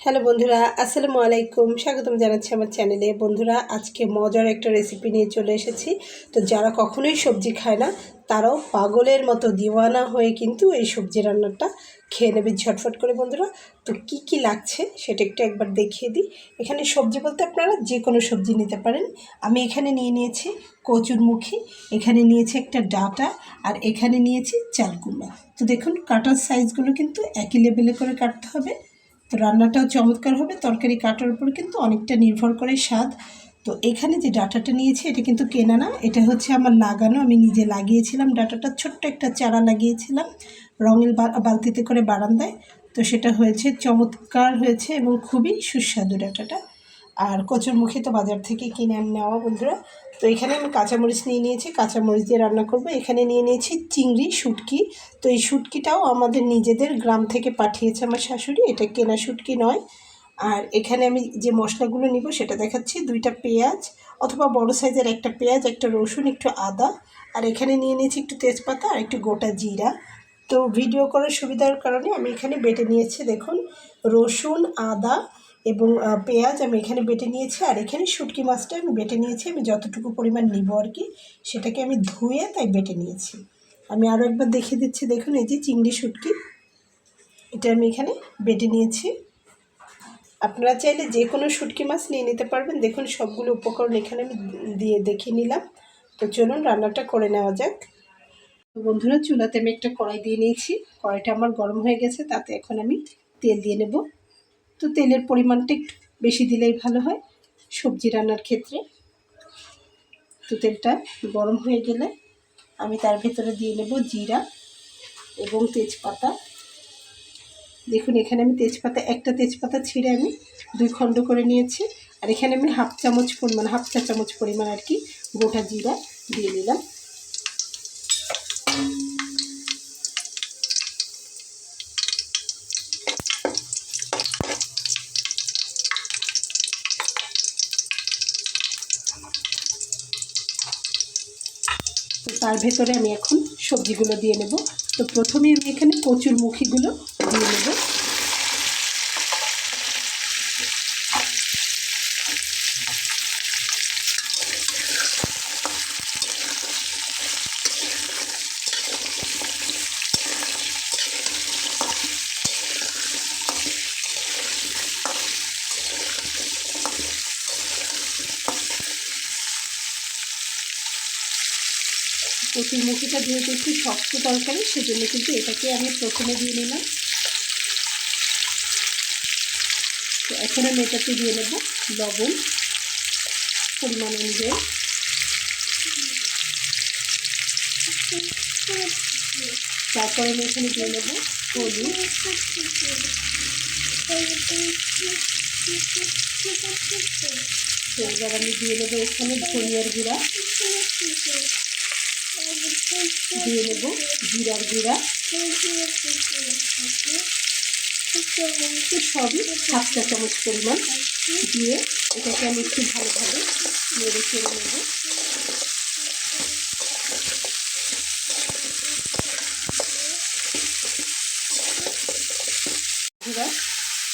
Hello বন্ধুরা, আসসালামু আলাইকুম। স্বাগতম জানাচ্ছি আমার চ্যানেলে। বন্ধুরা, আজকে মজার একটা রেসিপি নিয়ে চলে এসেছি। তো যারা কখনোই সবজি খায় না তারাও পাগলের মতো দিওয়ানা হয়ে কিন্তু এই সবজি রান্নাটা খেয়ে নেবে ঝটফট করে। বন্ধুরা, তো কি কি লাগছে সেটা একবার দেখিয়ে দিই। এখানে সবজি বলতে আপনারা যে কোনো সবজি নিতে পারেন। আমি এখানে নিয়েছি কচুরমুখী, এখানে নিয়েছি একটা ডাঁটা, আর এখানে নিয়েছি চাল কুমড়া। তো দেখুন, কাটার সাইজগুলো কিন্তু একই লেভেলে করে কাটতে হবে। তো রান্নাটাও চমৎকার হবে। তরকারি কাটার উপর কিন্তু অনেকটা নির্ভর করে স্বাদ। তো এখানে যে ডাঁটাটা নিয়েছি এটা কিন্তু কেনা না, এটা হচ্ছে আমার লাগানো। আমি নিজে লাগিয়েছিলাম ডাঁটাটা, ছোট্ট একটা চারা লাগিয়েছিলাম রঙের বালতিতে করে বারান্দায়। তো সেটা হয়েছে, চমৎকার হয়েছে এবং খুবই সুস্বাদু ডাঁটাটা। আর কচুরমুখী তো বাজার থেকে কিনে নেওয়া বন্ধুরা। তো এখানে আমি কাঁচামরিচ নিয়েছি, কাঁচামরিচ দিয়ে রান্না করব। এখানে নিয়েছি চিংড়ি, শুটকি। তো এই শুটকিটাও আমাদের নিজেদের গ্রাম থেকে পাঠিয়েছে আমার শাশুড়ি, এটা কেনা শুটকি নয়। আর এখানে আমি যে মশলাগুলো নিব সেটা দেখাচ্ছি। 2টা পেঁয়াজ অথবা বড় সাইজের একটা পেঁয়াজ, একটা রসুন, একটু আদা, আর এখানে নিয়েছি একটু তেজপাতা আর একটু গোটা জিরা। তো ভিডিও করার সুবিধার কারণে আমি এখানে বেটে নিয়েছি। দেখুন, রসুন, আদা এবং পেঁয়াজ আমি এখানে বেটে নিয়েছি। আর এখানে শুটকি মাছটা আমি বেটে নিয়েছি। আমি যতটুকু পরিমাণ নিব আর কি, সেটাকে আমি ধুয়ে তাই বেটে নিয়েছি। আমি আরও একবার দেখিয়ে দিচ্ছি। দেখুন, এই যে চিংড়ি শুটকি, এটা আমি এখানে বেটে নিয়েছি। আপনারা চাইলে যে কোনো শুটকি মাছ নিয়ে নিতে পারবেন। দেখুন, সবগুলো উপকরণ এখানে আমি দিয়ে দেখিয়ে নিলাম। তো চলুন রান্নাটা করে নেওয়া যাক। বন্ধুরা, চুলাতে আমি একটা কড়াই দিয়ে নিয়েছি। কড়াইটা আমার গরম হয়ে গেছে, তাতে এখন আমি তেল দিয়ে নেব। তো তেলের পরিমাণটা একটু বেশি দিলেই ভালো হয় সবজি রান্নার ক্ষেত্রে। তো তেলটা গরম হয়ে গেলে আমি তার ভেতরে দিয়ে নেব জিরা এবং তেজপাতা। দেখুন, এখানে আমি একটা তেজপাতা ছিঁড়ে আমি 2 খণ্ড করে নিয়েছি। আর এখানে আমি হাফ চা চামচ পরিমাণ আর কি গোটা জিরা দিয়ে নিলাম। তো তার ভেতরে আমি এখন সবজিগুলো দিয়ে নেব। তো প্রথমে আমি এখানে কচুরমুখীগুলো দিয়ে নেব। কচুরমুখীটা যেহেতু একটু শক্ত তরকারি, সেজন্য কিন্তু এটাকে আমি প্রথমে দিয়ে নিলাম। তো এখন আমি এটাতে দিয়ে নেব লবণ পরিমাণ অনুযায়ী। তারপরে আমি এখানে দিয়ে নেব হলুদ, তো এবার আমি দিয়ে নেবো এখানে ধনিয়ার গুঁড়া, দিয়ে নেব জিরার গুঁড়া। তো সবই হাফ চা চামচ পরিমাণ দিয়ে এটাকে আমি একটু ভালোভাবে নেড়ে চেড়ে নেব।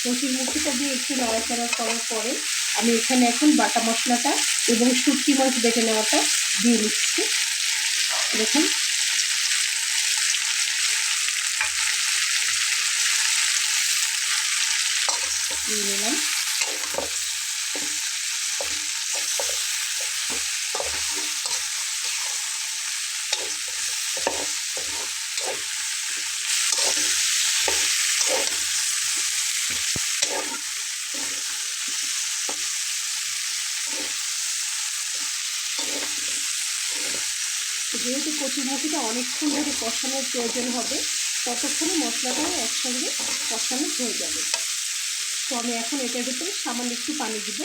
কচুরমুখীটা দিয়ে একটু নাড়াচাড়া করার পরে আমি এখানে এখন বাটা মশলাটা এবং শুটকি মাছ বেটে নেওয়াটা দিয়ে নিচ্ছি। দেখুন, দিয়ে নিলাম। যেহেতু কচুরমুখীটা অনেকক্ষণ ধরে কষানোর প্রয়োজন হবে, ততক্ষণে মশলাটাও একসঙ্গে কষানো হয়ে যাবে। তো আমি এখন এটার ভিতরে সামান্য একটু পানি দিব।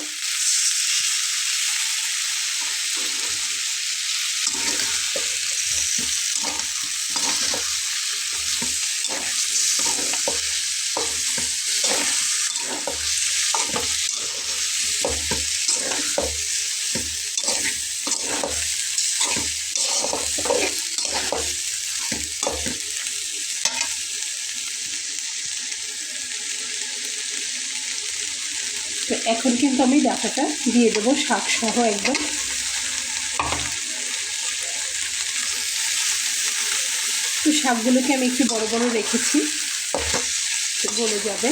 তো এখন কিন্তু আমি ডাঁটাটা দিয়ে দেবো শাক সহ একদম। তো শাকগুলোকে আমি একটু বড় বড় রেখেছি, গলে যাবে।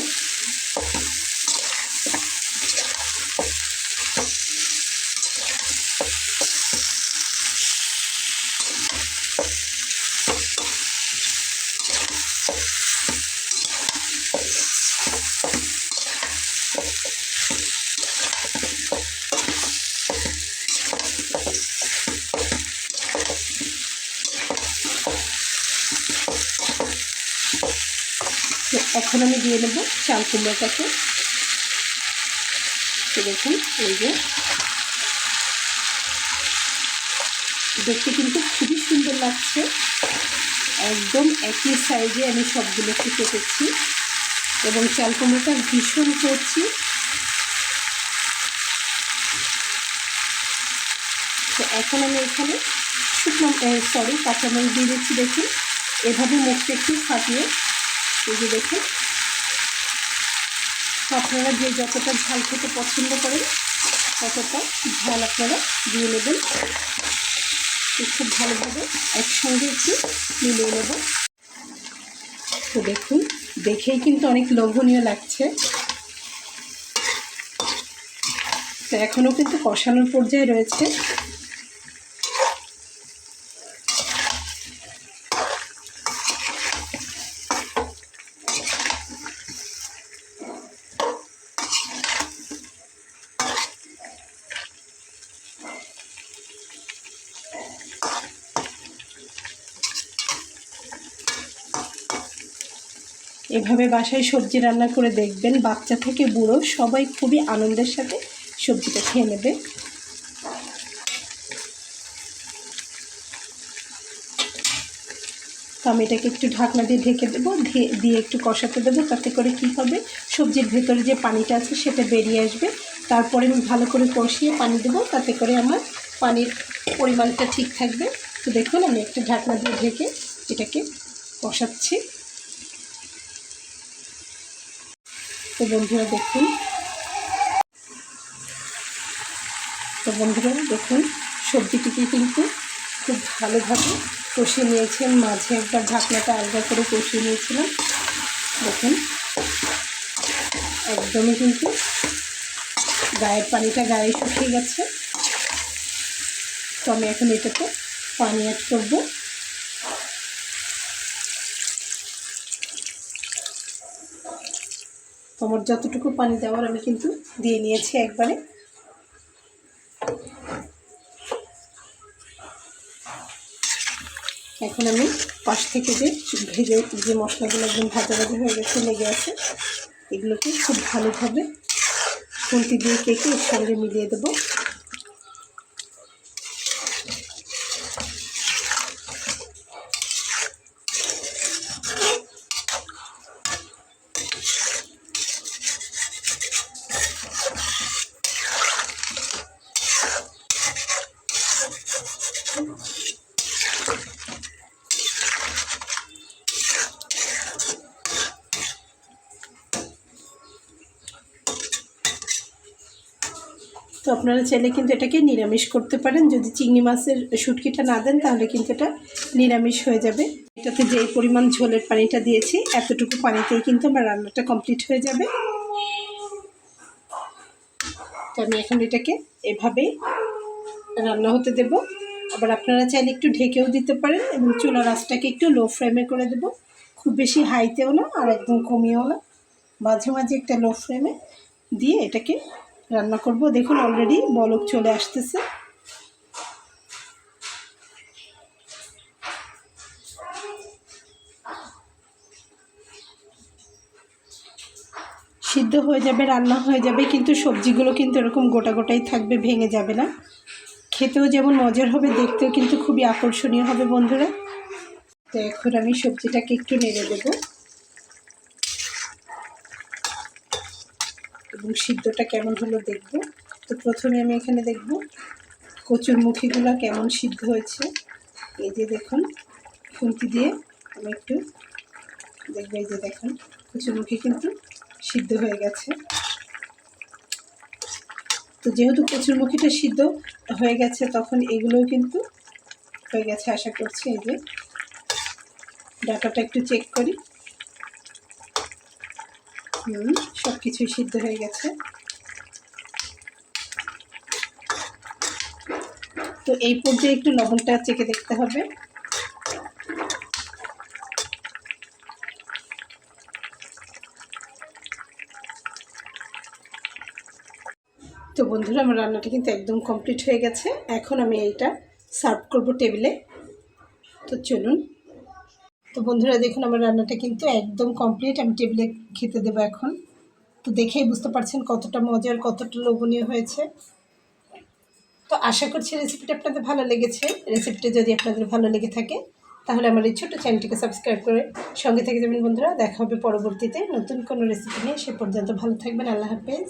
তো এখন আমি দিয়ে নেব চাল কুমড়োটাকে। তো দেখুন, এই যে দেখতে কিন্তু খুবই সুন্দর লাগছে। একদম একই সাইজে আমি সবগুলোকে কেটেছি এবং চাল কুমড়োটা ভীষণ করছি। তো এখন আমি এখানে কাঁচামরিচ দিয়ে দিচ্ছি। দেখুন, এভাবে মুখটা একটু ফাটিয়ে, এই যে দেখুন, আপনারা যে যতটা ঝাল খেতে পছন্দ করেন ততটা ঝাল আপনারা দিয়ে নেবেন। খুব ভালোভাবে একসঙ্গে একটু মিলিয়ে নেব। তো দেখুন, দেখেই কিন্তু অনেক লোভনীয় লাগছে। তো এখনও কিন্তু কষানোর পর্যায়ে রয়েছে। এভাবে বাসায় সবজি রান্না করে দেখবেন, বাচ্চা থেকে বুড়ো সবাই খুবই আনন্দের সাথে সবজিটা খেয়ে নেবে। তো আমি এটাকে একটু ঢাকনা দিয়ে ঢেকে দেবো, দিয়ে একটু কষাতে দেবো। তাতে করে কি হবে, সবজির ভেতরে যে পানিটা আছে সেটা বেরিয়ে আসবে। তারপরে আমি ভালো করে কষিয়ে পানি দেবো, তাতে করে আমার পানির পরিমাণটা ঠিক থাকবে। তো দেখুন, আমি একটা ঢাকনা দিয়ে ঢেকে এটাকে কষাচ্ছি। তো বন্ধুরা দেখুন, সবজিটিকে কিন্তু খুব ভালোভাবে কষিয়ে নিয়েছেন। মাঝে একবার ঢাকনাটা আলগা করে কষিয়ে নিয়েছিলাম। দেখুন, একদমই কিন্তু গায়ের পানিটা গায়ে শুকিয়ে গেছে। তো আমি এখন এটাতে পানি অ্যাড করব। আমার যতটুকু পানি দেওয়ার আমি কিন্তু দিয়ে নিয়েছি একবারে। এখন আমি পাশ থেকে যে মশলাগুলো একদম ভাজা হয়ে গেছে, লেগে আছে, এগুলোকে খুব ভালোভাবে খুন্তি দিয়ে কেটে এর সঙ্গে মিলিয়ে দেবো। তো আপনারা চাইলে কিন্তু এটাকে নিরামিষ করতে পারেন। যদি চিংড়ি মাছের শুটকিটা না দেন তাহলে কিন্তু এটা নিরামিষ হয়ে যাবে। এটাতে যেই পরিমাণ ঝোলের পানিটা দিয়েছি, এতটুকু পানিতেই কিন্তু আমার রান্নাটা কমপ্লিট হয়ে যাবে। তো আমি এখন এটাকে এভাবেই রান্না হতে দেব। আবার আপনারা চাইলে একটু ঢেকেও দিতে পারেন এবং চুলার আঁচটাকে একটু লো ফ্লেমে করে দেব। খুব বেশি হাইতেও না আর একদম কমিয়েও না, মাঝে মাঝে একটা লো ফ্লেমে দিয়ে এটাকে রান্না করব। দেখুন, অলরেডি বলক চলে আসতেছে। সিদ্ধ হয়ে যাবে, রান্না হয়ে যাবে, কিন্তু সবজিগুলো কিন্তু এরকম গোটা গোটাই থাকবে, ভেঙে যাবে না। খেতেও যেমন মজার হবে, দেখতেও কিন্তু খুবই আকর্ষণীয় হবে বন্ধুরা। তো এখন আমি সবজিটাকে একটু নেড়ে দেব এবং সিদ্ধটা কেমন হলো দেখব। তো প্রথমে আমি এখানে দেখব কচুরমুখীগুলো কেমন সিদ্ধ হয়েছে। এই যে দেখুন, খুন্তি দিয়ে আমি একটু দেখব। এই যে দেখুন, কচুরমুখী কিন্তু সিদ্ধ হয়ে গেছে। তো যেহেতু কচুরমুখিটা সিদ্ধ হয়ে গেছে, তখন এগুলোও কিন্তু হয়ে গেছে আশা করছি। এই যে ডাটাটা একটু চেক করি, সব কিছুই সিদ্ধ হয়ে গেছে। তো এই পর্যায়ে একটু লবণটা চেখে দেখতে হবে। তো বন্ধুরা, আমার রান্নাটা কিন্তু একদম কমপ্লিট হয়ে গেছে। এখন আমি এইটা সার্ভ করব টেবিলে। তো চলুন। তো বন্ধুরা দেখুন, আমার রান্নাটা কিন্তু একদম কমপ্লিট। আমি টেবিলে খেতে দেবো এখন। তো দেখেই বুঝতে পারছেন কতটা মজার, কতটা লোভনীয় হয়েছে। তো আশা করছি রেসিপিটা আপনাদের ভালো লেগেছে। রেসিপিটা যদি আপনাদের ভালো লেগে থাকে তাহলে আমার এই ছোটো চ্যানেলটিকে সাবস্ক্রাইব করে সঙ্গে থেকে যাবেন বন্ধুরা। দেখা হবে পরবর্তীতে নতুন কোনো রেসিপি নিয়ে। সে পর্যন্ত ভালো থাকবেন। আল্লাহ হাফেজ।